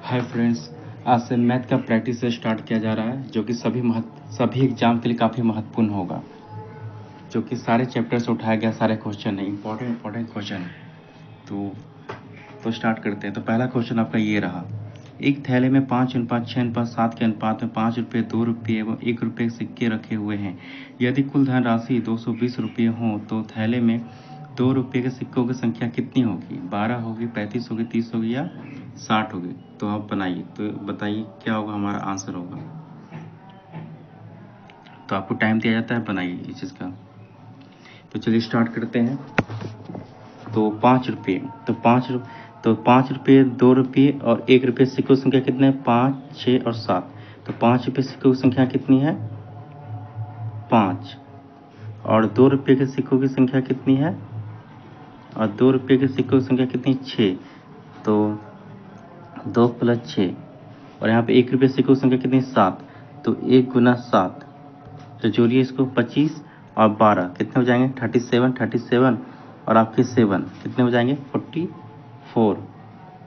Hi friends, आज से math का प्रैक्टिस स्टार्ट किया जा रहा है जो कि सभी एग्जाम के लिए काफ़ी महत्वपूर्ण होगा। जो कि सारे चैप्टर से उठाया गया सारे क्वेश्चन है, इंपॉर्टेंट क्वेश्चन है। तो स्टार्ट करते हैं। तो पहला क्वेश्चन आपका ये रहा। एक थैले में 5:6:7 के अनुपात में 5 रुपये, 2 रुपये एवं 1 रुपये सिक्के रखे हुए हैं। यदि कुल धनराशि 220 रुपये हो तो थैले में 2 रुपये के सिक्कों की संख्या कितनी होगी? 12 होगी, 35 होगी, 30 होगी या 60 होगी? तो आप बनाइए, तो बताइए क्या होगा, हमारा आंसर होगा। तो आपको टाइम दिया जाता है, बनाइए इस चीज़ का। तो चलिए स्टार्ट करते हैं। तो 5 रुपये, तो 5 रुपये, 2 रुपये और 1 रुपये सिक्कों की संख्या कितने हैं? 5, 6 और 7। तो 5 रुपये सिक्कों की संख्या कितनी है? 5। और 2 रुपये के सिक्कों की संख्या कितनी है? और 2 रुपये के सिक्कों की संख्या कितनी? 6। तो 2 + 6। और यहाँ पे 1 रुपये सिक्कों की संख्या कितनी? 7। तो 1 × 7। तो जोड़िए इसको, 25 और 12 कितने हो जाएंगे? 37 और आपके 7 कितने हो जाएंगे? 44।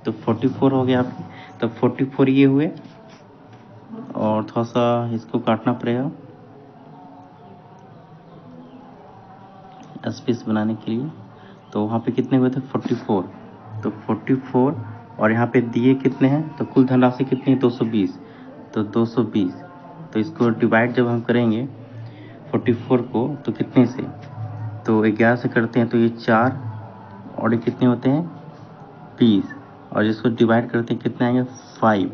तो 44 हो गया आपके। तो 44 ये हुए, और थोड़ा सा इसको काटना पड़ेगा स्पेस बनाने के लिए। तो वहाँ पे कितने हुए थे? 44। तो 44 और यहाँ पे दिए कितने हैं? तो कुल धनराशि कितनी है? 220। तो 220। तो इसको डिवाइड जब हम करेंगे 44 को तो कितने से? तो 11 से करते हैं तो ये 4 और ये कितने होते हैं? 20। और जिसको डिवाइड करते हैं कितने आएंगे? 5।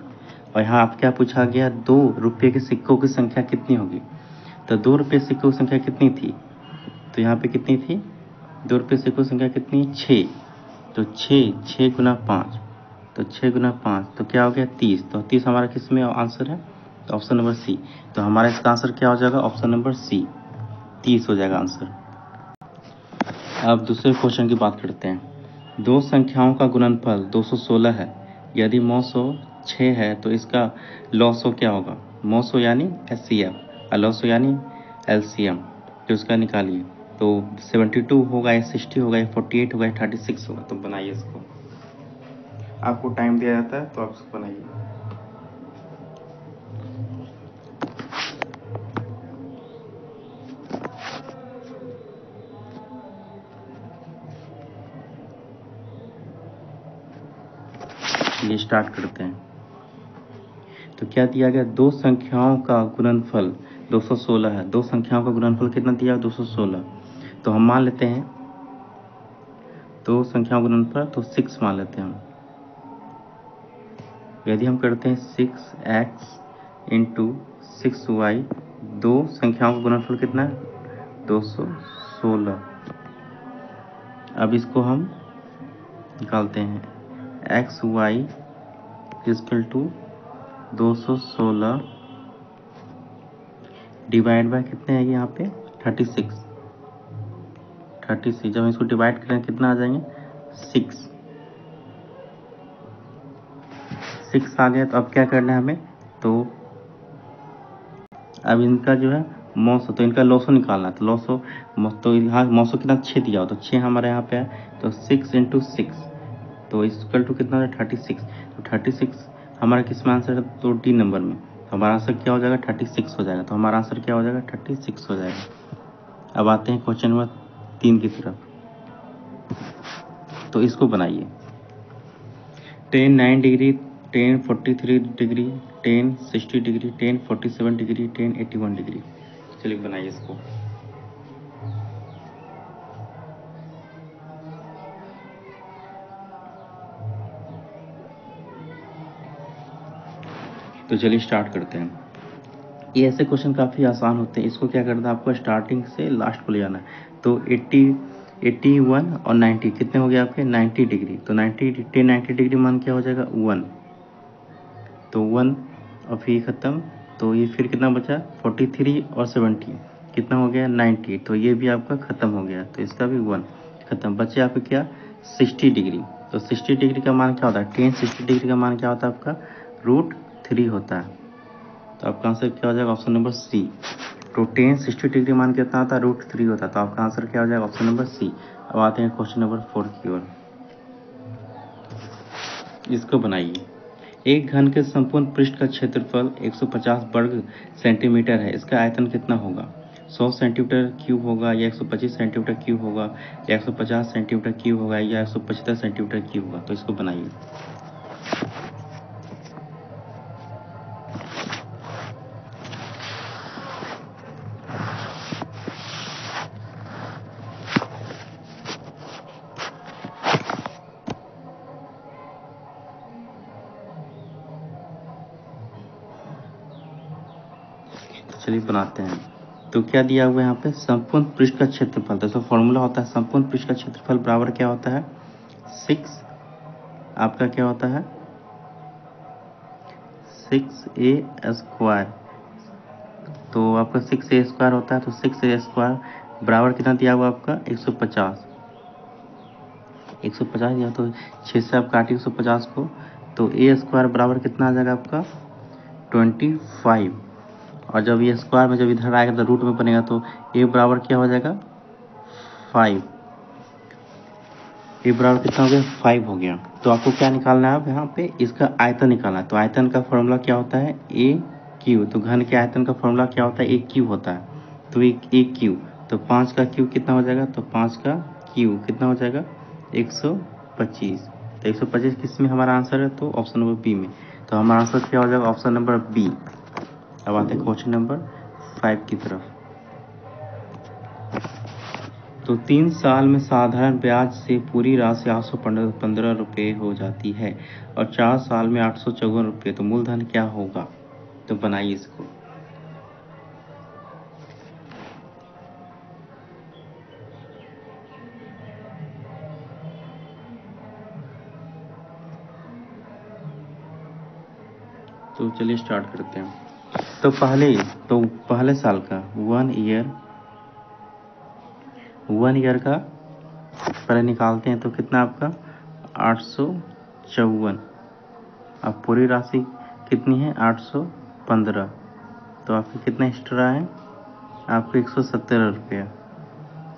और यहाँ आप क्या पूछा गया? 2 रुपये के सिक्कों की संख्या कितनी होगी? तो 2 रुपये सिक्कों की संख्या कितनी थी? तो यहाँ पे कितनी थी? 2 रुपये सिक्कों की संख्या कितनी? 6। तो 6 × 5। तो 6 × 5 तो क्या हो गया? 30। तो 30 हमारा किस में आंसर है? तो ऑप्शन नंबर सी। तो हमारा इसका आंसर क्या हो जाएगा? ऑप्शन नंबर सी, 30 हो जाएगा आंसर। अब दूसरे क्वेश्चन की बात करते हैं। दो संख्याओं का गुणनफल 216 है। यदि मौसो 6 है तो इसका लॉसो क्या होगा? मौसो यानी HCF और लॉसो यानी LCM। तो इसका निकालिए। तो 72 होगा या 60 होगा या 48 होगा या 36 होगा? तो बनाइए इसको। आपको टाइम दिया जाता है तो आप इसको बनाइए। चलिए स्टार्ट करते हैं। तो क्या दिया गया? दो संख्याओं का गुणनफल 216 है। दो संख्याओं का गुणनफल कितना दिया? 216। तो हम मान लेते हैं दो संख्याओं का गुणनफल, तो 6 मान लेते हैं हम। यदि हम करते हैं 6x × 6y, दो संख्याओं का गुणनफल कितना है? 216। अब इसको हम निकालते हैं। xy = 216 डिवाइड बाय कितने है यहाँ पे? 36। जब हम इसको डिवाइड करें कितना आ जाएंगे? 6 आ गया। तो अब क्या करना है हमें? तो अब इनका जो है मौसो, तो इनका लॉसो निकालना है। तो लॉसो, तो यहाँ मौसो कितना? 6 दिया हो, तो 6 हमारे यहाँ पे है। तो 6 × 6 तो इक्वल टू कितना है? 36। तो 36 हमारा किस में आंसर है? तो डी नंबर में। तो हमारा आंसर क्या हो जाएगा? 36 हो जाएगा। तो हमारा आंसर क्या हो जाएगा? 36 हो जाएगा। अब आते हैं क्वेश्चन नंबर 3 की तरफ। तो इसको बनाइए। 10 9 degree, 10 43 degree, 10 60 degree, 10 47 degree, 10 81 degree. चलिए बनाइए इसको। तो चलिए स्टार्ट करते हैं। ये ऐसे क्वेश्चन काफ़ी आसान होते हैं। इसको क्या करना है? आपको स्टार्टिंग से लास्ट को ले जाना है। तो 81 और 90 कितने हो गए आपके? 90 डिग्री। तो 90 डिग्री मान क्या हो जाएगा? 1। तो 1 और फिर ख़त्म। तो ये फिर कितना बचा? 43 और 70 कितना हो गया? 90। तो ये भी आपका ख़त्म हो गया। तो इसका भी 1 ख़त्म। बचे आपके क्या? 60 डिग्री। तो 60 डिग्री का मान क्या होता है? 10 60 डिग्री का मान क्या होता है आपका? √3 होता है। तो आपका आंसर क्या हो जाएगा? Option number C. तो 10 60 डिग्री मान कितना होता है? √3 होता है। तो आपका आंसर क्या हो जाएगा? Option number C. अब आते हैं क्वेश्चन नंबर 4 की ओर। इसको बनाइए। एक घन के संपूर्ण पृष्ठ का क्षेत्रफल 150 वर्ग सेंटीमीटर है, इसका आयतन कितना होगा? 100 सेंटीमीटर क्यूब होगा, या 125 सेंटीमीटर क्यूब होगा, या 150 सेंटीमीटर क्यूब होगा, या 175 सेंटीमीटर क्यूब होगा? तो इसको बनाइए। चलिए बनाते हैं। तो क्या दिया हुआ है यहाँ पे? संपूर्ण पृष्ठ का क्षेत्रफल। तो फॉर्मूला होता है संपूर्ण पृष्ठ का क्षेत्रफल बराबर क्या होता है? 6 आपका क्या होता है? 6a²। तो आपका 6a² होता है, तो 6a² बराबर कितना दिया हुआ आपका? 150। 150 या तो 6 से आप काटिए 150 को, तो a² बराबर कितना आ जाएगा आपका? 25। और जब ये स्क्वायर में जब इधर आएगा तो रूट में बनेगा, तो a बराबर क्या हो जाएगा? 5। a बराबर कितना हो गया? 5 हो गया। तो आपको क्या निकालना है अब यहाँ पे? इसका आयतन निकालना है। तो आयतन का फॉर्मूला क्या होता है? a³। तो घन के आयतन का फॉर्मूला क्या होता है? a³ होता है। तो a³ तो 5 का क्यूब कितना हो जाएगा? तो 5 का क्यूब कितना हो जाएगा? 125। तो 125 किस में हमारा आंसर है? तो ऑप्शन नंबर बी में। तो हमारा आंसर क्या हो जाएगा? Option number B. अब आते हैं क्वेश्चन नंबर 5 की तरफ। तो 3 साल में साधारण ब्याज से पूरी राशि 815 रुपये हो जाती है और 4 साल में 854 रुपये, तो मूलधन क्या होगा? तो बनाइए इसको। तो चलिए स्टार्ट करते हैं। तो पहले साल का 1 ईयर का पहले निकालते हैं। तो कितना आपका? 854। अब पूरी राशि कितनी है? 815। तो आपके कितना एक्स्ट्रा है? आपको 117 रुपया,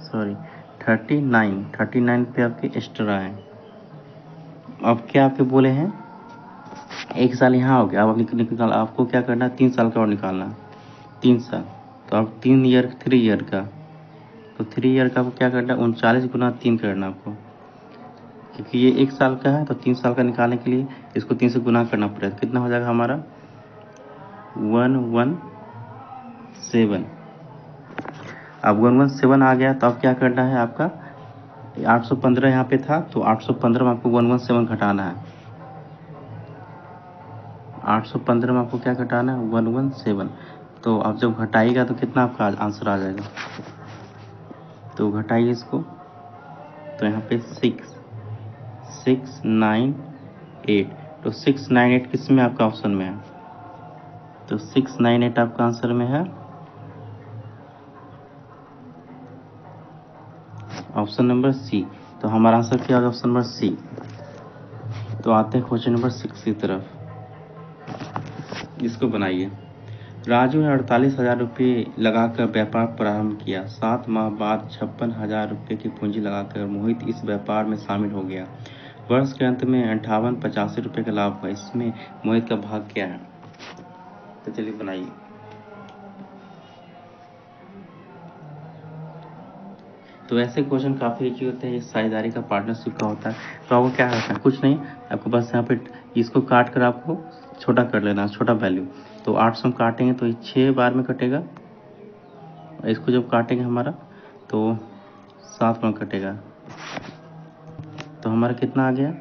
सॉरी 39 पे आपके एक्स्ट्रा है। अब क्या आपके बोले हैं? 1 साल यहाँ हो गया। अब निकाल, आपको क्या करना है? 3 साल का और निकालना है। 3 साल तो अब 3 ईयर का, तो 3 ईयर का आपको क्या करना है? 39 गुना 3 करना आपको, क्योंकि ये 1 साल का है। तो 3 साल का निकालने के लिए इसको 3 से गुना करना पड़ेगा। कितना हो जाएगा हमारा? 117। अब 117 आ गया। तो अब क्या करना है आपका? 815 यहाँ पे था, तो 815 में आपको 117 घटाना है। 815 में आपको क्या घटाना है? 117। तो आप जब घटाइएगा तो कितना आपका आंसर आ जाएगा? तो घटाइए इसको। तो यहाँ पे 698। तो 698 किस में आपका ऑप्शन में है? तो 698 आपका आंसर में है ऑप्शन नंबर सी। तो हमारा आंसर क्या होगा? Option number C. तो आते हैं क्वेश्चन नंबर 6 की तरफ। इसको बनाइए। राजू ने 48,000 रुपये लगाकर व्यापार प्रारंभ किया। 7 माह बाद 56,000 रुपये की पूंजी लगाकर मोहित इस व्यापार में शामिल हो गया। वर्ष के अंत में 58,85 रुपये का लाभ हुआ। इसमें मोहित का भाग क्या है? तो चलिए बनाइए। तो ऐसे क्वेश्चन काफ़ी इजी होते हैं। ये साझेदारी का, पार्टनरशिप का होता है। तो आपको क्या करना है? कुछ नहीं, आपको बस यहाँ पे इसको काट कर आपको छोटा कर लेना है, छोटा वैल्यू। तो 800 हम काटेंगे तो ये 6 बार में कटेगा। इसको जब काटेंगे हमारा तो 7 बार कटेगा। तो हमारा कितना आ गया?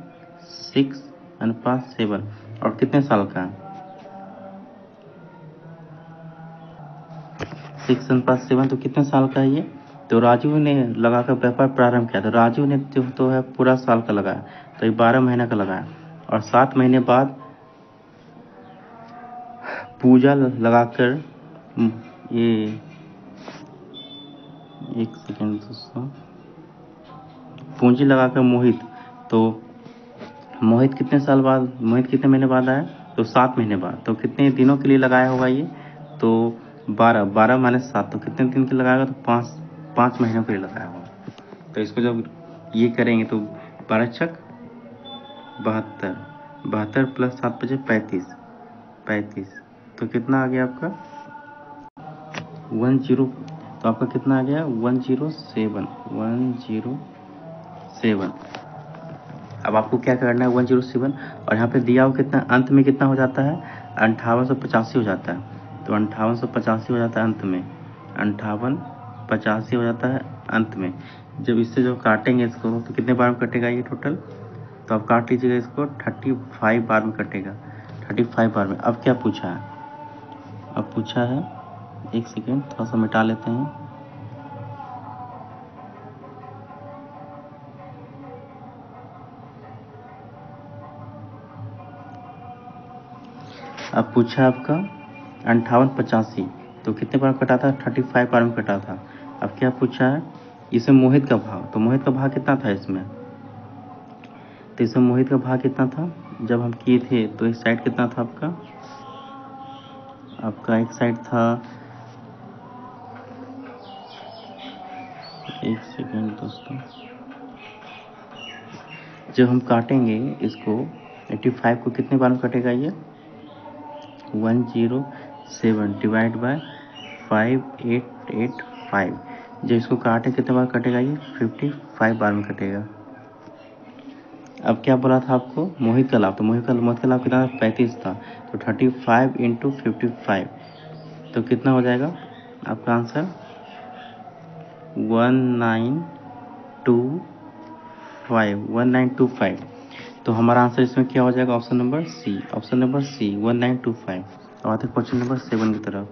6/7। और कितने साल का है? 6/7 तो कितने साल का है ये? तो राजू ने लगाकर व्यापार प्रारंभ किया। तो राजू ने जो तो है पूरा साल का लगाया, तो ये 12 महीने का लगाया। और 7 महीने बाद पूजा लगाकर ये, एक सेकेंड दोस्तों, पूंजी लगाकर मोहित, तो मोहित कितने साल बाद, मोहित कितने महीने बाद आया? तो 7 महीने बाद। तो कितने दिनों के लिए लगाया होगा ये? तो 12 माइनस 7, तो कितने दिन के लिए लगाएगा? तो 5 महीनों के लिए लगाया होगा। तो इसको जब ये करेंगे तो 12 छक 72 72 प्लस 7 बजे 35, 35 तो कितना आ गया आपका 10, तो आपका कितना आ गया 107, 107। अब आपको क्या करना है 107, और यहाँ पे दिया हुआ कितना अंत में कितना हो जाता है 5885 हो जाता है, तो 5885 हो जाता है अंत में, 5885 हो जाता है अंत में। जब इससे जो काटेंगे इसको तो कितने बार में कटेगा ये टोटल, तो आप काट लीजिएगा इसको 35 बार में कटेगा, 35 बार में। अब क्या पूछा है, अब पूछा है, एक सेकेंड थोड़ा सा मिटा लेते हैं। अब पूछा आपका 5885, तो कितने बार कटा था 35 बार में कटा था। अब क्या पूछा है इसमें मोहित का भाव, तो मोहित का भाव कितना था इसमें, तो इसमें मोहित का भाव कितना था जब हम किए थे, तो इस साइड कितना था आपका एक साइड था, एक सेकेंड दोस्तों, जब हम काटेंगे इसको 85 को कितने बार में कटेगा ये 107 डिवाइड बाय 5885, जब इसको काटे कितने बार कटेगा ये 55 बार में कटेगा। अब क्या बोला था आपको मोहित का लाभ, तो मोहित का लाभ कितना 35 था, तो 35 इंटू 55, तो कितना हो जाएगा आपका आंसर 1925। तो हमारा आंसर इसमें क्या हो जाएगा option number C, option number C 1925। अब आते हैं क्वेश्चन नंबर 7 की तरफ।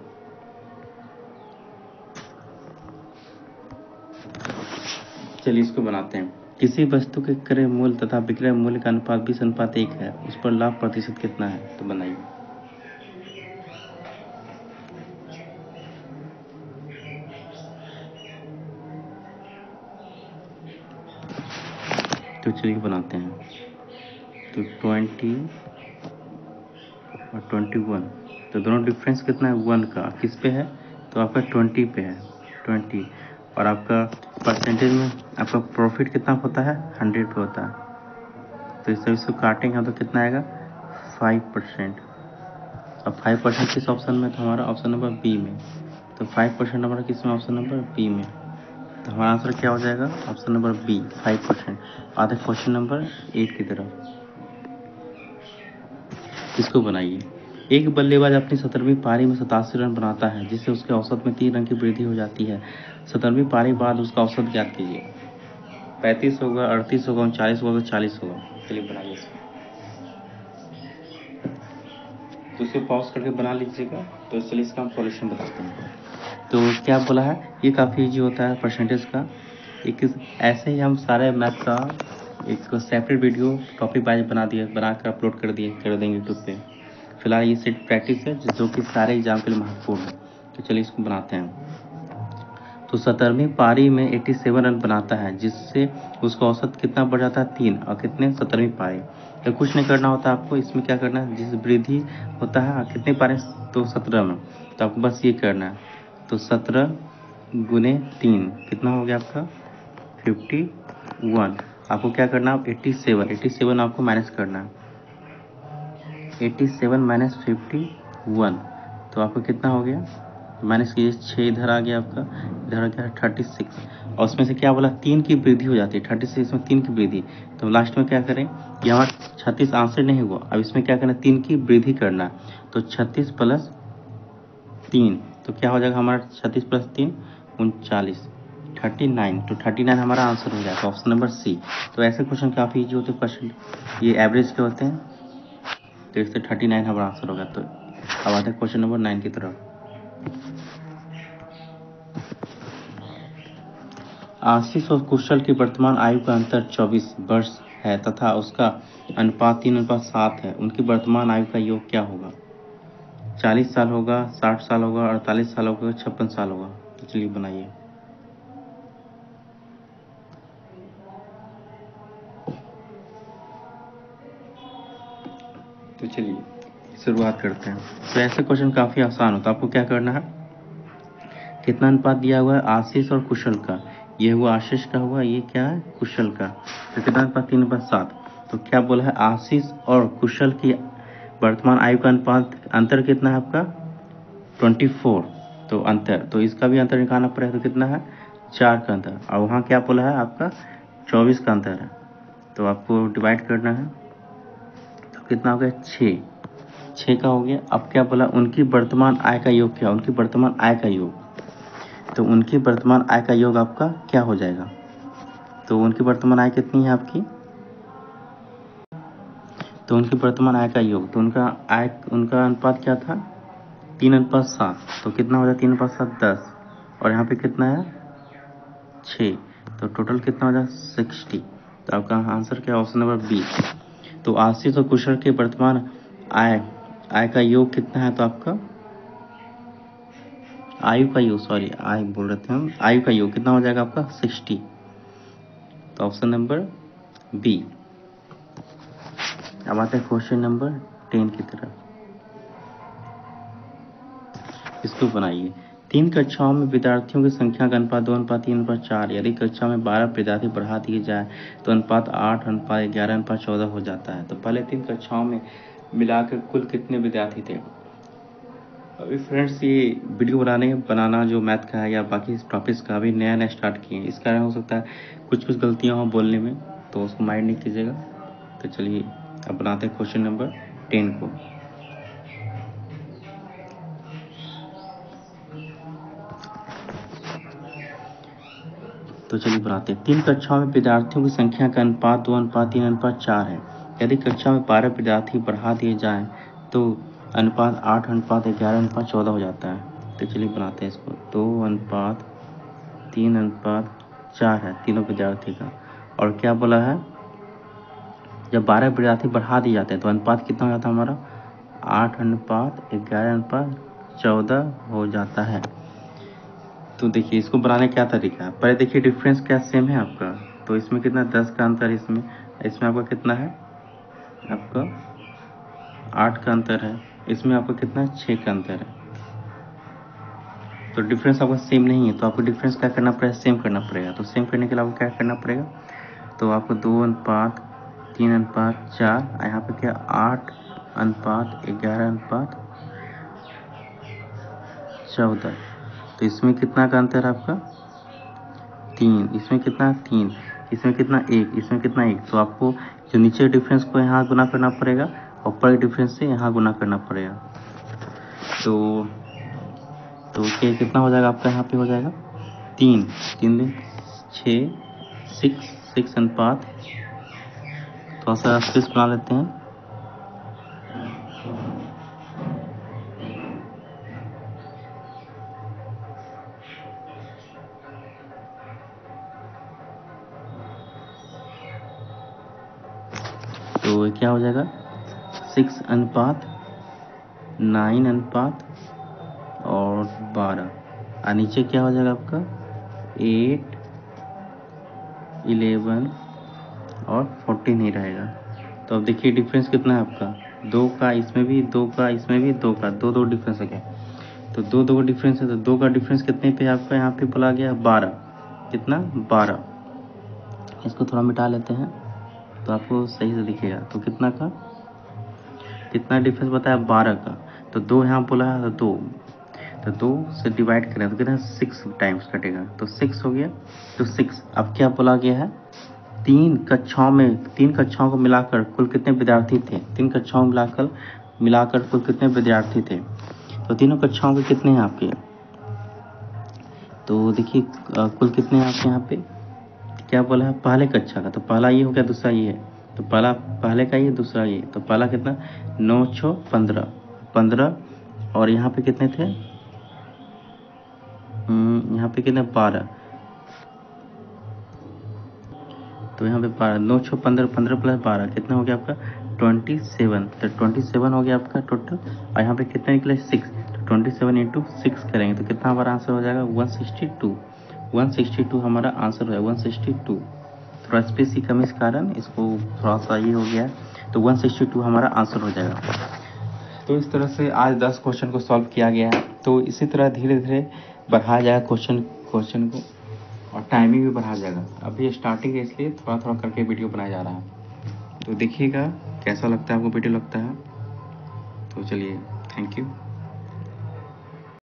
चलिए इसको बनाते हैं। किसी वस्तु के क्रय मूल्य तथा विक्रय मूल्य का अनुपात 20:1 है, उस पर लाभ प्रतिशत कितना है, तो बनाइए। तो चलिए बनाते हैं। तो 20 और 21, तो दोनों डिफरेंस कितना है 1 का, किस पे है, तो आपका 20 पे है, 20। और आपका परसेंटेज में आपका प्रॉफिट कितना होता है 100 पे होता है, तो इस इसको काटेंगे तो कितना आएगा 5%। अब 5% किस ऑप्शन में, तो हमारा ऑप्शन नंबर बी में, तो 5% हमारा किस में ऑप्शन नंबर बी में, तो हमारा आंसर क्या हो जाएगा ऑप्शन नंबर बी 5%। आते क्वेश्चन नंबर 8 की तरफ। इसको बनाइए। एक बल्लेबाज अपनी 17वीं पारी में 87 रन बनाता है, जिससे उसके औसत में 3 रन की वृद्धि हो जाती है। 17वीं पारी बाद उसका औसत ज्ञात कीजिए। 35 होगा, 38 होगा, 39 होगा, 40 होगा। चलिए बनाइए इसको, तो इसको पॉज करके बना लीजिएगा। तो चलिए इसका हम सॉल्यूशन बताते हैं। तो क्या बोला है, ये काफ़ी इजी होता है परसेंटेज का। एक ऐसे ही हम सारे मैथ का एक सेपरेट वीडियो टॉपिक वाइज बना कर अपलोड कर देंगे यूट्यूब पे। फिलहाल ये सेट प्रैक्टिस है जो कि सारे एग्जाम के लिए महत्वपूर्ण है। तो चलिए इसको बनाते हैं। तो 17वीं पारी में 87 रन बनाता है, जिससे उसका औसत कितना बढ़ जाता है 3, और कितने 17वीं पारी। तो कुछ नहीं करना होता आपको, इसमें क्या करना है, जिस वृद्धि होता है कितने पारी, तो 17 में, तो आपको बस ये करना है। तो 17 गुने 3 कितना हो गया आपका 51। आपको क्या करना है 87 आपको माइनस करना है, 87 माइनस 51, तो आपको कितना हो गया, माइनस कीजिए 6 इधर आ गया आपका, इधर आ गया 36, और उसमें से क्या बोला 3 की वृद्धि हो जाती है, 36 में 3 की वृद्धि। तो लास्ट में क्या करें, ये हमारा 36 आंसर नहीं हुआ, अब इसमें क्या करना 3 की वृद्धि करना, तो 36 प्लस 3, तो क्या हो जाएगा हमारा 36 प्लस 3 39, 39, तो 39 हमारा आंसर हो जाएगा ऑप्शन नंबर सी। तो ऐसे क्वेश्चन काफ़ी ईजी होते हैं, क्वेश्चन ये एवरेज के होते हैं, तो इससे 39 हमारा आंसर होगा। तो अब आते हैं क्वेश्चन नंबर 9 की तरफ। आशीष और कुशल की वर्तमान आयु का अंतर 24 वर्ष है तथा उसका अनुपात 3:7 है। उनकी वर्तमान आयु का योग क्या होगा, 40 साल होगा, 60 साल होगा, 48 साल होगा, 56 साल होगा। तो चलिए बनाइए। तो चलिए शुरुआत करते हैं। तो ऐसे क्वेश्चन काफ़ी आसान होता है। आपको क्या करना है, कितना अनुपात दिया हुआ है आशीष और कुशल का, ये हुआ आशीष का हुआ, ये क्या है कुशल का, तो कितना अनुपात 3:7। तो क्या बोला है, आशीष और कुशल की वर्तमान आयु का अंतर कितना है आपका 24। तो अंतर, तो इसका भी अंतर निकालना पड़ेगा, तो कितना है 4 का अंतर, और वहाँ क्या बोला है आपका 24 का अंतर है। तो आपको डिवाइड करना है, तो कितना हो गया 6 का हो गया। अब क्या बोला, उनकी वर्तमान आय का योग क्या, उनकी वर्तमान आय का योग, तो उनकी वर्तमान आय का योग आपका क्या हो जाएगा, तो उनकी वर्तमान आय कितनी है आपकी, तो उनकी वर्तमान आय का योग, तो उनका अनुपात क्या था 3:7, तो कितना हो जाए 3:7 10, और यहाँ पे कितना है 6, तो टोटल कितना हो जाए 60। तो आपका आंसर क्या, ऑप्शन नंबर बी। तो आशीष और कुशल के वर्तमान आय का योग कितना है, तो आपका आयु का योग, सॉरी आयु बोल रहे थे हम, आयु का योग कितना हो जाएगा आपका 60। तो ऑप्शन नंबर बी। अब आते हैं क्वेश्चन नंबर 10 की तरफ। इसको बनाइए। 3 कक्षाओं में विद्यार्थियों की संख्या का अनुपात 2:3:4। यदि कक्षा में 12 विद्यार्थी बढ़ा दिए जाए तो अनुपात 8:11:14 हो जाता है। तो पहले 3 कक्षाओं में मिलाकर कुल कितने विद्यार्थी थे। अभी फ्रेंड्स ये वीडियो बनाना जो मैथ का है या बाकी टॉपिक्स का अभी नया नया स्टार्ट किए हैं, इस कारण हो सकता है कुछ गलतियाँ हो बोलने में, तो उसको माइंड नहीं कीजिएगा। तो चलिए अब बनाते हैं क्वेश्चन नंबर 10 को। तो चलिए बनाते हैं। 3 कक्षाओं में विद्यार्थियों की संख्या का अनुपात 2:3:4 है। यदि कक्षा में 12 विद्यार्थी बढ़ा दिए जाएं तो अनुपात 8:11:14 हो जाता है। तो चलिए बनाते हैं इसको। 2:3:4 है तीनों विद्यार्थी का, और क्या बोला है, जब 12 विद्यार्थी बढ़ा दिए जाते हैं तो अनुपात कितना हो जाता है हमारा 8:11:14 हो जाता है। तो देखिए इसको बनाने क्या तरीका है, पहले देखिए डिफरेंस क्या सेम है आपका, तो इसमें कितना 10 का अंतर, इसमें आपका कितना है, आपका 8 का अंतर है, इसमें आपका कितना 6 का अंतर है। तो डिफरेंस आपका सेम नहीं है, तो आपको डिफरेंस क्या करना पड़ेगा, सेम करना पड़ेगा। तो सेम करने के लिए आपको क्या करना पड़ेगा, तो आपको 2:3:4, यहाँ पे क्या 8:11:14। तो इसमें कितना का अंतर है आपका 3, इसमें कितना 3, इसमें कितना 1, इसमें कितना 1। तो आपको जो नीचे डिफरेंस को यहाँ गुना करना पड़ेगा, ऊपर डिफरेंस से यहाँ गुना करना पड़ेगा। तो कितना हो जाएगा आपका, यहाँ पे हो जाएगा 3 6 6 अनुपात, थोड़ा सा स्पेस बना लेते हैं। तो क्या हो जाएगा 6:9 और 12, और नीचे क्या हो जाएगा आपका 8 11 और 14 ही रहेगा। तो अब देखिए डिफरेंस कितना है आपका 2 का, इसमें भी 2 का, इसमें भी 2 का, दो डिफरेंस है क्या, तो दो डिफरेंस है, तो 2 का डिफरेंस कितने पे आपका यहाँ पे बोला गया 12, कितना 12। इसको थोड़ा मिटा लेते हैं तो आपको सही से दिखेगा। तो कितना डिफरेंस बताया 12 का, तो 2 यहाँ बोला है, तो 2 से डिवाइड करें तो कितना 6 टाइम्स कटेगा, तो 6 हो गया। तो 6 अब क्या बोला गया है, 3 कक्षाओं को मिलाकर कुल कितने विद्यार्थी थे, 3 कक्षाओं मिलाकर कुल कितने विद्यार्थी थे। तो तीनों कक्षाओं के कितने हैं आपके, तो देखिए कुल कितने हैं आपके यहाँ पे, क्या बोला है पहले कक्षा का, तो पहला ये हो गया, दूसरा ये है, तो पहले का ये, दूसरा ये, तो पहला कितना 9 6 15, और यहाँ पे कितने थे, यहाँ पे कितने 12, तो यहाँ पे 12 9 6 15 15 प्लस 12 कितना हो गया आपका 27। तो 27 हो गया आपका टोटल, और यहाँ पे कितना निकला 6, तो 27 × 6 करेंगे तो कितना हमारा आंसर हो जाएगा 162 हमारा आंसर है 162। थोड़ा स्पेस की कमी इस कारण इसको थोड़ा सा ये हो गया, तो 162 हमारा आंसर हो जाएगा। तो इस तरह से आज 10 क्वेश्चन को सॉल्व किया गया है। तो इसी तरह धीरे धीरे बढ़ाया जाएगा क्वेश्चन को, और टाइमिंग भी बढ़ा जाएगा। अभी स्टार्टिंग है इसलिए थोड़ा थोड़ा करके वीडियो बनाया जा रहा है। तो देखिएगा कैसा लगता है आपको वीडियो लगता है। तो चलिए, थैंक यू।